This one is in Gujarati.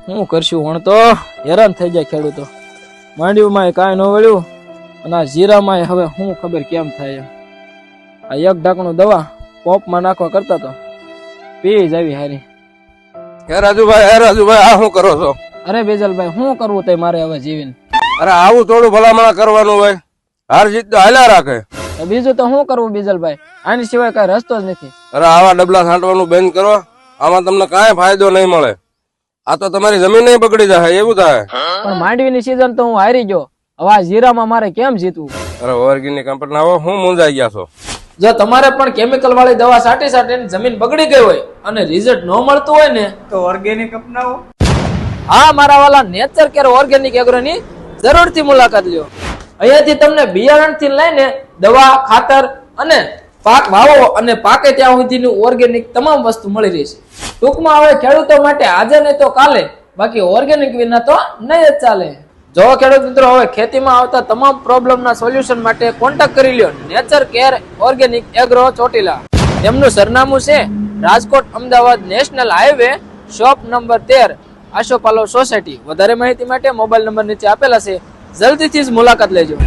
શું કરશું વણ તો હેરાન થઈ જાય ખેડૂતો. માંડવીમાં કાંઈ ન વળ્યું અને આ જીરામાં હવે શું ખબર કેમ થાય. આ એક ઢાંકણું દવા પોપમાં નાખવા કરતા તો પી જ આવી હારી. હે રાજુભાઈ આ શું કરો છો? અરે બેજલભાઈ શું કરવું તે મારે હવે જીવીને? અરે આવું થોડું ભલામણ કરવાનું હોય, હાર જીત તો હાલ્યા રાખે. બીજું તો શું કરવું બેજલભાઈ, આની સિવાય કઈ રસ્તો જ નથી. અરે આવા ડબલા છાંટવાનું બંધ કરો, આમાં તમને કાંઈ ફાયદો નહીં મળે. આ તો તમારી જમીન નહીં બગડી જાય એવું થાય. પણ માંડવીની સીઝન તો હું હારી ગયો, હવે આ જીરામાં મારે કેમ જીતવું? અરે ઓર્ગેનિક કંપની આવો હું મૂંઝાઈ ગયા છો. જો તમારે પણ કેમિકલ વાળી દવા સાટી જમીન બગડી ગઈ હોય અને રિઝલ્ટ ન મળતું હોય ને તો ઓર્ગેનિક અપનાવો. હા મારા વાલા નેચર કેર ઓર્ગેનિક એગ્રોની જરૂરથી મુલાકાત લ્યો. અહીંયાથી તમને બિયારણ થી લઈને દવા, ખાતર અને પાક વાવો અને પાકે ત્યાં સુધીનું ઓર્ગેનિક તમામ વસ્તુ મળી રહી છે. ટૂંકમાં હવે ખેડૂતો માટે આજે નહીં તો કાલે, બાકી ઓર્ગેનિક વિના તો નહીં જ ચાલે. જો ખેડૂત મિત્રો હવે ખેતીમાં આવતા તમામ પ્રોબ્લેમના સોલ્યુશન માટે કોન્ટેક્ટ કરી લ્યો nature care organic agro Chotila. તેમનું સરનામું છે Rajkot Ahmedabad national highway, shop number 13, Ashopalav society. વધારે માહિતી માટે મોબાઈલ નંબર નીચે આપેલા છે, જલ્દીથી જ મુલાકાત લેજો.